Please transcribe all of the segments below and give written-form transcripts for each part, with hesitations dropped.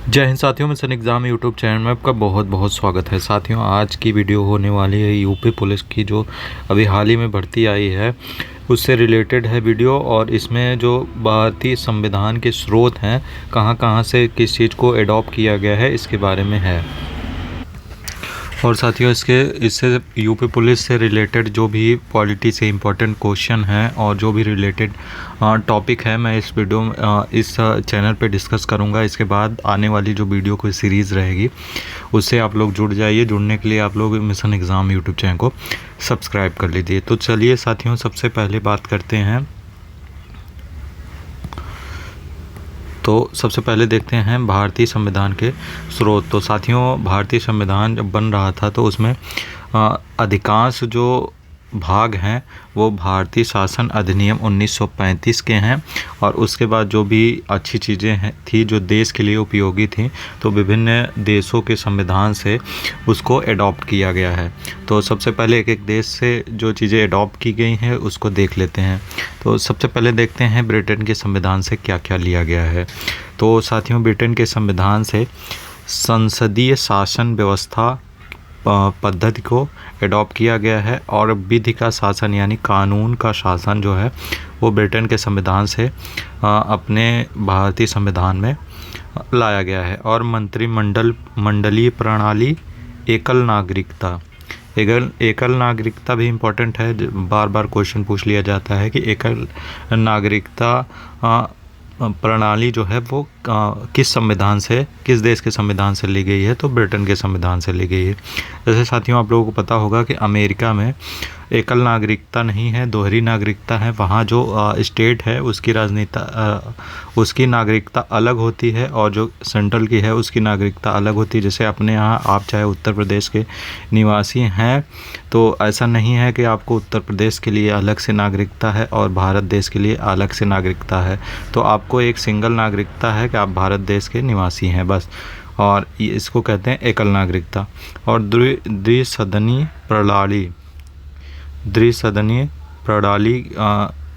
जय हिंद साथियों, mission exam YouTube channel में आपका बहुत बहुत स्वागत है। साथियों, आज की वीडियो होने वाली है यूपी पुलिस की, जो अभी हाल ही में भर्ती आई है उससे रिलेटेड है वीडियो। और इसमें जो भारतीय संविधान के स्रोत हैं, कहाँ कहाँ से किस चीज़ को एडॉप्ट किया गया है, इसके बारे में है। और साथियों, इससे यूपी पुलिस से रिलेटेड जो भी पॉलिटी से इम्पोर्टेंट क्वेश्चन हैं और जो भी रिलेटेड टॉपिक है, मैं इस वीडियो इस चैनल पे डिस्कस करूंगा। इसके बाद आने वाली जो वीडियो कोई सीरीज़ रहेगी उससे आप लोग जुड़ जाइए। जुड़ने के लिए आप लोग मिशन एग्ज़ाम यूट्यूब चैनल को सब्सक्राइब कर लीजिए। तो चलिए साथियों, सबसे पहले बात करते हैं। तो सबसे पहले देखते हैं भारतीय संविधान के स्रोत। तो साथियों, भारतीय संविधान जब बन रहा था तो उसमें अधिकांश जो भाग हैं वो भारतीय शासन अधिनियम 1935 के हैं। और उसके बाद जो भी अच्छी चीज़ें हैं थी जो देश के लिए उपयोगी थी, तो विभिन्न देशों के संविधान से उसको एडॉप्ट किया गया है। तो सबसे पहले एक एक देश से जो चीज़ें एडॉप्ट की गई हैं उसको देख लेते हैं। तो सबसे पहले देखते हैं ब्रिटेन के संविधान से क्या क्या लिया गया है। तो साथियों, ब्रिटेन के संविधान से संसदीय शासन व्यवस्था पद्धति को एडॉप्ट किया गया है। और विधि का शासन यानी कानून का शासन जो है वो ब्रिटेन के संविधान से अपने भारतीय संविधान में लाया गया है। और मंडलीय प्रणाली, एकल नागरिकता। एकल नागरिकता भी इम्पोर्टेंट है, बार बार क्वेश्चन पूछ लिया जाता है कि एकल नागरिकता प्रणाली जो है वो किस संविधान से, किस देश के संविधान से ली गई है। तो ब्रिटेन के संविधान से ली गई है। जैसे साथियों, आप लोगों को पता होगा कि अमेरिका में एकल नागरिकता नहीं है, दोहरी नागरिकता है। वहाँ जो स्टेट है उसकी नागरिकता अलग होती है और जो सेंट्रल की है उसकी नागरिकता अलग होती है। जैसे अपने यहाँ आप चाहे उत्तर प्रदेश के निवासी हैं तो ऐसा नहीं है कि आपको उत्तर प्रदेश के लिए अलग से नागरिकता है और भारत देश के लिए अलग से नागरिकता है। तो आपको एक सिंगल नागरिकता है कि आप भारत देश के निवासी हैं, बस। और इसको कहते हैं एकल नागरिकता। और द्विसदनीय प्रणाली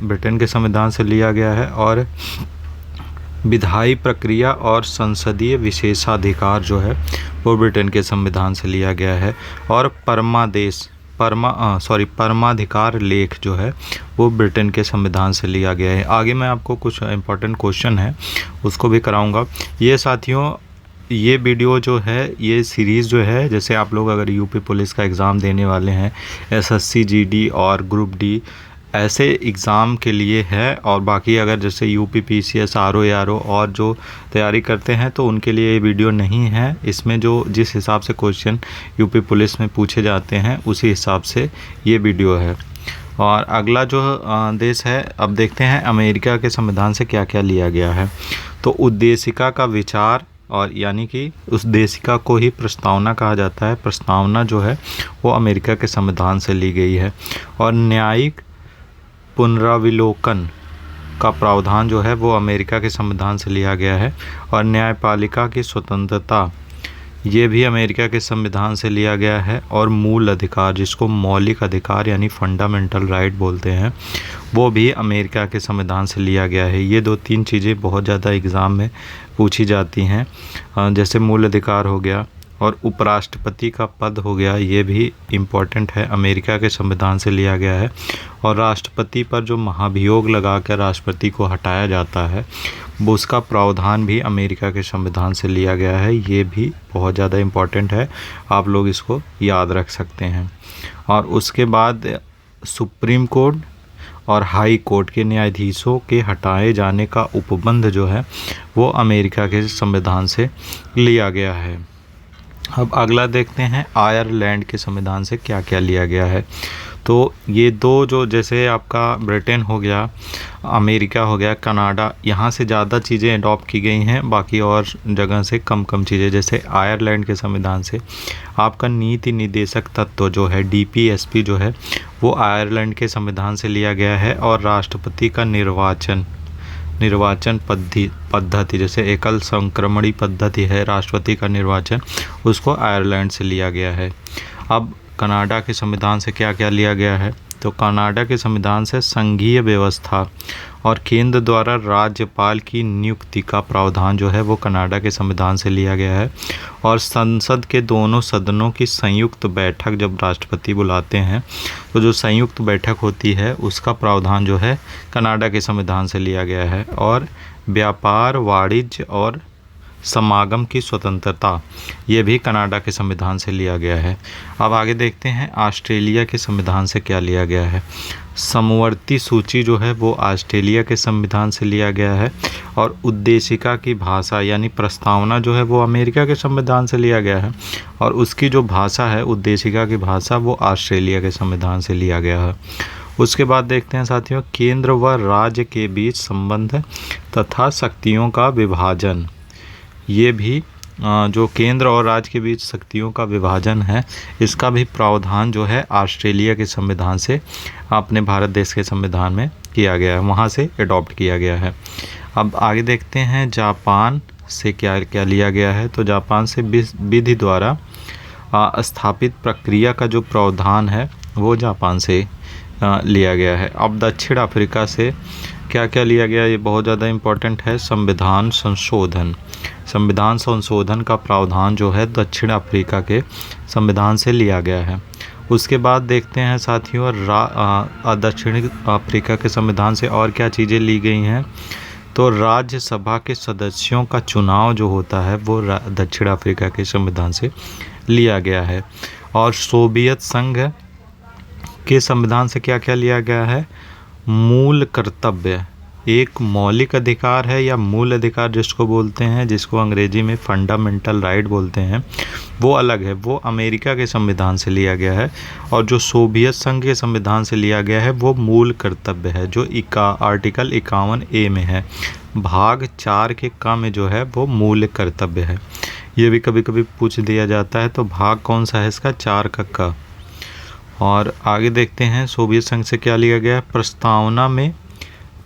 ब्रिटेन के संविधान से लिया गया है। और विधायी प्रक्रिया और संसदीय विशेषाधिकार जो है वो ब्रिटेन के संविधान से लिया गया है। और परमाधिकार लेख जो है वो ब्रिटेन के संविधान से लिया गया है। आगे मैं आपको कुछ इम्पोर्टेंट क्वेश्चन है उसको भी कराऊंगा। ये साथियों, ये वीडियो जो है, ये सीरीज़ जो है, जैसे आप लोग अगर यूपी पुलिस का एग्ज़ाम देने वाले हैं, एसएससी, जीडी और ग्रुप डी ऐसे एग्ज़ाम के लिए है। और बाकी अगर जैसे यूपी पीसीएस, आरओ एआरओ और जो तैयारी करते हैं तो उनके लिए ये वीडियो नहीं है। इसमें जो जिस हिसाब से क्वेश्चन यूपी पुलिस में पूछे जाते हैं उसी हिसाब से ये वीडियो है। और अगला जो देश है, अब देखते हैं अमेरिका के संविधान से क्या क्या लिया गया है। तो उद्देशिका का विचार, और यानी कि उस उद्देशिका को ही प्रस्तावना कहा जाता है। प्रस्तावना जो है वो अमेरिका के संविधान से ली गई है। और न्यायिक पुनराविलोकन का प्रावधान जो है वो अमेरिका के संविधान से लिया गया है। और न्यायपालिका की स्वतंत्रता, ये भी अमेरिका के संविधान से लिया गया है। और मूल अधिकार, जिसको मौलिक अधिकार यानी फंडामेंटल राइट बोलते हैं, वो भी अमेरिका के संविधान से लिया गया है। ये दो तीन चीज़ें बहुत ज़्यादा एग्ज़ाम में पूछी जाती हैं, जैसे मूल अधिकार हो गया और उपराष्ट्रपति का पद हो गया, ये भी इम्पोर्टेंट है, अमेरिका के संविधान से लिया गया है। और राष्ट्रपति पर जो महाभियोग लगाकर राष्ट्रपति को हटाया जाता है वो उसका प्रावधान भी अमेरिका के संविधान से लिया गया है। ये भी बहुत ज़्यादा इम्पोर्टेंट है, आप लोग इसको याद रख सकते हैं। और उसके बाद सुप्रीम कोर्ट और हाई कोर्ट के न्यायाधीशों के हटाए जाने का उपबंध जो है वो अमेरिका के संविधान से लिया गया है। अब अगला देखते हैं आयरलैंड के संविधान से क्या क्या लिया गया है। तो ये दो जो, जैसे आपका ब्रिटेन हो गया, अमेरिका हो गया, कनाडा, यहाँ से ज़्यादा चीज़ें अडॉप्ट की गई हैं, बाकी और जगह से कम कम चीज़ें। जैसे आयरलैंड के संविधान से आपका नीति निर्देशक तत्व जो है, डीपीएसपी जो है, वो आयरलैंड के संविधान से लिया गया है। और राष्ट्रपति का निर्वाचन पद्धति, जैसे एकल संक्रमणी पद्धति है राष्ट्रपति का निर्वाचन, उसको आयरलैंड से लिया गया है। अब कनाडा के संविधान से क्या क्या लिया गया है। तो कनाडा के संविधान से संघीय व्यवस्था और केंद्र द्वारा राज्यपाल की नियुक्ति का प्रावधान जो है वो कनाडा के संविधान से लिया गया है। और संसद के दोनों सदनों की संयुक्त बैठक जब राष्ट्रपति बुलाते हैं तो जो संयुक्त बैठक होती है उसका प्रावधान जो है कनाडा के संविधान से लिया गया है। और व्यापार, वाणिज्य और समागम की स्वतंत्रता ये भी कनाडा के संविधान से लिया गया है। अब आगे देखते हैं ऑस्ट्रेलिया के संविधान से क्या लिया गया है। समवर्ती सूची जो है वो ऑस्ट्रेलिया के संविधान से लिया गया है। और उद्देशिका की भाषा यानी प्रस्तावना जो है वो अमेरिका के संविधान से लिया गया है। और उसकी जो भाषा है उद्देशिका की भाषा वो ऑस्ट्रेलिया के संविधान से लिया गया है। उसके बाद देखते हैं साथियों केंद्र व राज्य के बीच संबंध तथा शक्तियों का विभाजन। ये भी जो केंद्र और राज्य के बीच शक्तियों का विभाजन है इसका भी प्रावधान जो है ऑस्ट्रेलिया के संविधान से अपने भारत देश के संविधान में किया गया है, वहाँ से अडॉप्ट किया गया है। अब आगे देखते हैं जापान से क्या क्या लिया गया है। तो जापान से विधि द्वारा स्थापित प्रक्रिया का जो प्रावधान है वो जापान से लिया गया है। अब दक्षिण अफ्रीका से क्या क्या लिया गया, ये बहुत ज़्यादा इम्पोर्टेंट है। संविधान संशोधन का प्रावधान जो है दक्षिण अफ्रीका के संविधान से लिया गया है। उसके बाद देखते हैं साथियों दक्षिण अफ्रीका के संविधान से और क्या चीज़ें ली गई हैं। तो राज्यसभा के सदस्यों का चुनाव जो होता है वो दक्षिण अफ्रीका के संविधान से लिया गया है। और सोवियत संघ के संविधान से क्या क्या लिया गया है। मूल कर्तव्य एक मौलिक अधिकार है या मूल अधिकार जिसको बोलते हैं, जिसको अंग्रेजी में फंडामेंटल राइट बोलते हैं, वो अलग है, वो अमेरिका के संविधान से लिया गया है। और जो सोवियत संघ के संविधान से लिया गया है वो मूल कर्तव्य है जो आर्टिकल 51A में है। भाग 4 के क में जो है वो मूल कर्तव्य है। ये भी कभी कभी पूछ दिया जाता है। तो भाग कौन सा है इसका, 4 का क। और आगे देखते हैं सोवियत संघ से क्या लिया गया।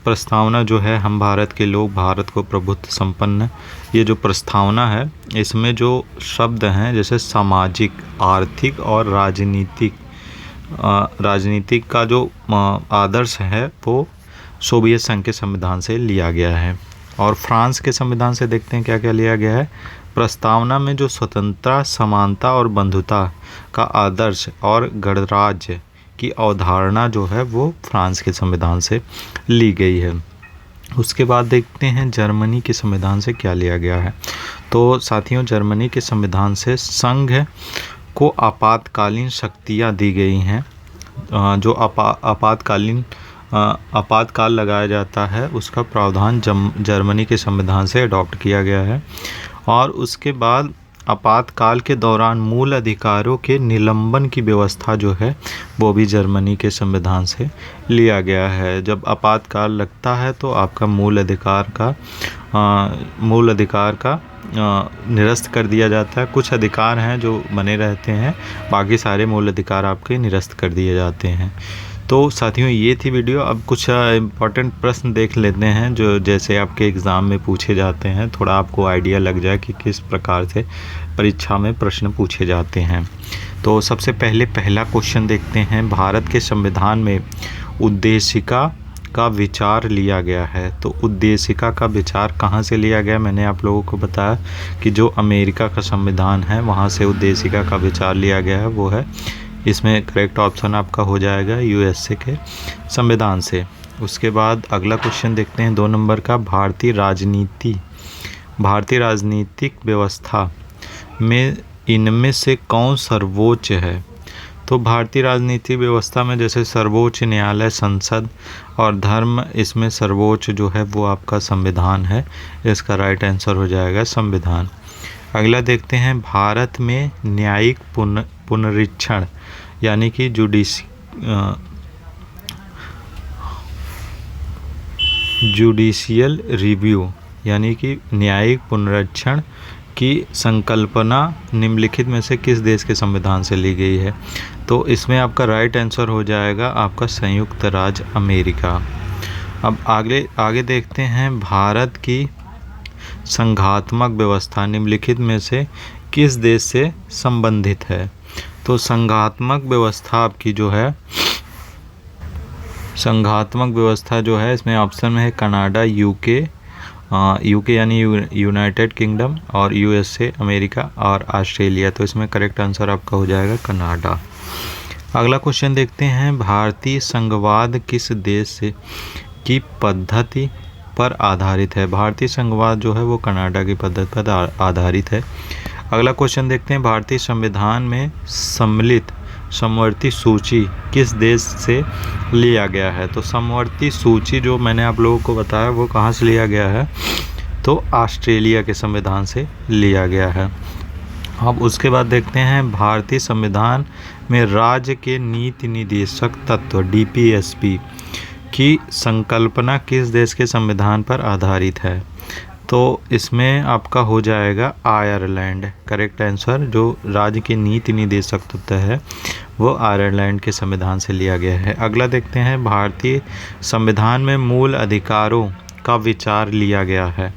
प्रस्तावना जो है हम भारत के लोग, भारत को प्रभुत्व संपन्न, ये जो प्रस्तावना है इसमें जो शब्द हैं जैसे सामाजिक, आर्थिक और राजनीतिक का जो आदर्श है वो सोवियत संघ के संविधान से लिया गया है। और फ्रांस के संविधान से देखते हैं क्या क्या लिया गया है। प्रस्तावना में जो स्वतंत्रता, समानता और बंधुता का आदर्श और गणराज्य की अवधारणा जो है वो फ्रांस के संविधान से ली गई है। उसके बाद देखते हैं जर्मनी के संविधान से क्या लिया गया है। तो साथियों जर्मनी के संविधान से संघ को आपातकालीन शक्तियां दी गई हैं। जो आपातकाल लगाया जाता है उसका प्रावधान जर्मनी के संविधान से अडॉप्ट किया गया है। और उसके बाद आपातकाल के दौरान मूल अधिकारों के निलंबन की व्यवस्था जो है वो भी जर्मनी के संविधान से लिया गया है। जब आपातकाल लगता है तो आपका मूल अधिकार का निरस्त कर दिया जाता है। कुछ अधिकार हैं जो बने रहते हैं, बाकी सारे मूल अधिकार आपके निरस्त कर दिए जाते हैं। तो साथियों ये थी वीडियो। अब कुछ इम्पॉर्टेंट प्रश्न देख लेते हैं जो जैसे आपके एग्ज़ाम में पूछे जाते हैं, थोड़ा आपको आइडिया लग जाए कि किस प्रकार से परीक्षा में प्रश्न पूछे जाते हैं। तो सबसे पहले पहला क्वेश्चन देखते हैं। भारत के संविधान में उद्देशिका का विचार लिया गया है। तो उद्देशिका का विचार कहाँ से लिया गया, मैंने आप लोगों को बताया कि जो अमेरिका का संविधान है वहाँ से उद्देशिका का विचार लिया गया है, वो है इसमें करेक्ट ऑप्शन आपका हो जाएगा यूएसए के संविधान से। उसके बाद अगला क्वेश्चन देखते हैं 2 नंबर का। भारतीय राजनीतिक व्यवस्था में इनमें से कौन सर्वोच्च है। तो भारतीय राजनीतिक व्यवस्था में जैसे सर्वोच्च न्यायालय, संसद और धर्म, इसमें सर्वोच्च जो है वो आपका संविधान है। इसका राइट आंसर हो जाएगा संविधान। अगला देखते हैं भारत में न्यायिक पुनरीक्षण यानी कि जुडिशियल रिव्यू यानी कि न्यायिक पुनरीक्षण की संकल्पना निम्नलिखित में से किस देश के संविधान से ली गई है। तो इसमें आपका राइट आंसर हो जाएगा आपका संयुक्त राज्य अमेरिका। अब आगे देखते हैं भारत की संघात्मक व्यवस्था निम्नलिखित में से किस देश से संबंधित है। तो संघात्मक व्यवस्था आपकी जो है संघात्मक व्यवस्था जो है इसमें ऑप्शन में है कनाडा, यूके यानी यूनाइटेड किंगडम, और यूएसए अमेरिका, और ऑस्ट्रेलिया। तो इसमें करेक्ट आंसर आपका हो जाएगा कनाडा। अगला क्वेश्चन देखते हैं, भारतीय संघवाद किस देश से की पद्धति पर आधारित है? भारतीय संघवाद जो है वो कनाडा की पद्धति पर आधारित है। अगला क्वेश्चन देखते हैं, भारतीय संविधान में सम्मिलित समवर्ती सूची किस देश से लिया गया है? तो समवर्ती सूची जो मैंने आप लोगों को बताया वो कहाँ से लिया गया है? तो ऑस्ट्रेलिया के संविधान से लिया गया है। अब उसके बाद देखते हैं, भारतीय संविधान में राज्य के नीति निदेशक तत्व DPSP की संकल्पना किस देश के संविधान पर आधारित है? तो इसमें आपका हो जाएगा आयरलैंड। करेक्ट आंसर, जो राज्य के नीति निदेशक तत्व है वो आयरलैंड के संविधान से लिया गया है। अगला देखते हैं, भारतीय संविधान में मूल अधिकारों का विचार लिया गया है।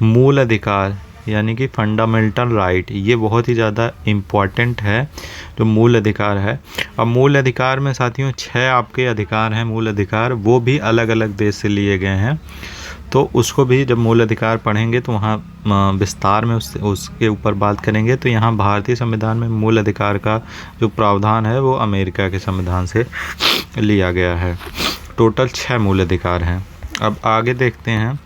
मूल अधिकार यानी कि फंडामेंटल राइट, ये बहुत ही ज़्यादा इम्पॉर्टेंट है जो मूल अधिकार है। अब मूल अधिकार में साथियों 6 आपके अधिकार हैं मूल अधिकार, वो भी अलग अलग देश से लिए गए हैं। तो उसको भी जब मूल अधिकार पढ़ेंगे तो वहाँ विस्तार में उसके ऊपर बात करेंगे। तो यहाँ भारतीय संविधान में मूल अधिकार का जो प्रावधान है वो अमेरिका के संविधान से लिया गया है। टोटल 6 मूल अधिकार हैं। अब आगे देखते हैं,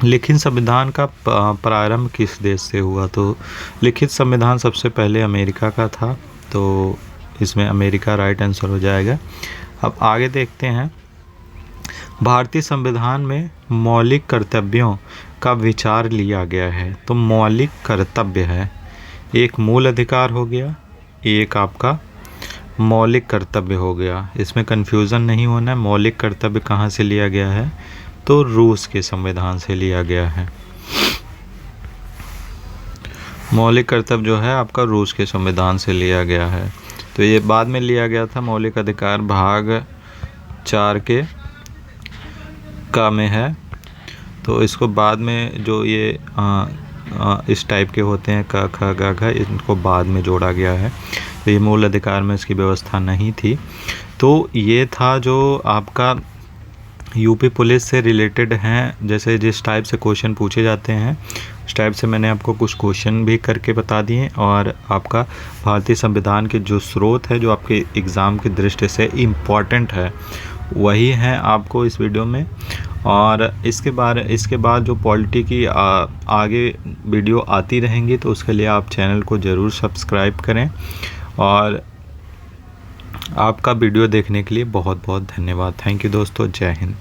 लिखित संविधान का प्रारंभ किस देश से हुआ? तो लिखित संविधान सबसे पहले अमेरिका का था, तो इसमें अमेरिका राइट आंसर हो जाएगा। अब आगे देखते हैं, भारतीय संविधान में मौलिक कर्तव्यों का विचार लिया गया है। तो मौलिक कर्तव्य है, एक मूल अधिकार हो गया, एक आपका मौलिक कर्तव्य हो गया। इसमें कन्फ्यूज़न नहीं होना है। मौलिक कर्तव्य कहाँ से लिया गया है? तो रूस के संविधान से लिया गया है। मौलिक कर्तव्य जो है आपका रूस के संविधान से लिया गया है। तो ये बाद में लिया गया था। मौलिक अधिकार भाग 4 के का में है, तो इसको बाद में जो ये इस टाइप के होते हैं क ख ग घ, इनको बाद में जोड़ा गया है। तो ये मूल अधिकार में इसकी व्यवस्था नहीं थी। तो ये था जो आपका यूपी पुलिस से रिलेटेड हैं, जैसे जिस टाइप से क्वेश्चन पूछे जाते हैं उस टाइप से मैंने आपको कुछ क्वेश्चन भी करके बता दिए। और आपका भारतीय संविधान के जो स्रोत है जो आपके एग्ज़ाम की दृष्टि से इम्पॉर्टेंट है वही है आपको इस वीडियो में। और इसके बाद जो पॉलिटी की आगे वीडियो आती रहेंगी, तो उसके लिए आप चैनल को ज़रूर सब्सक्राइब करें। और आपका वीडियो देखने के लिए बहुत बहुत धन्यवाद। थैंक यू दोस्तों, जय हिंद।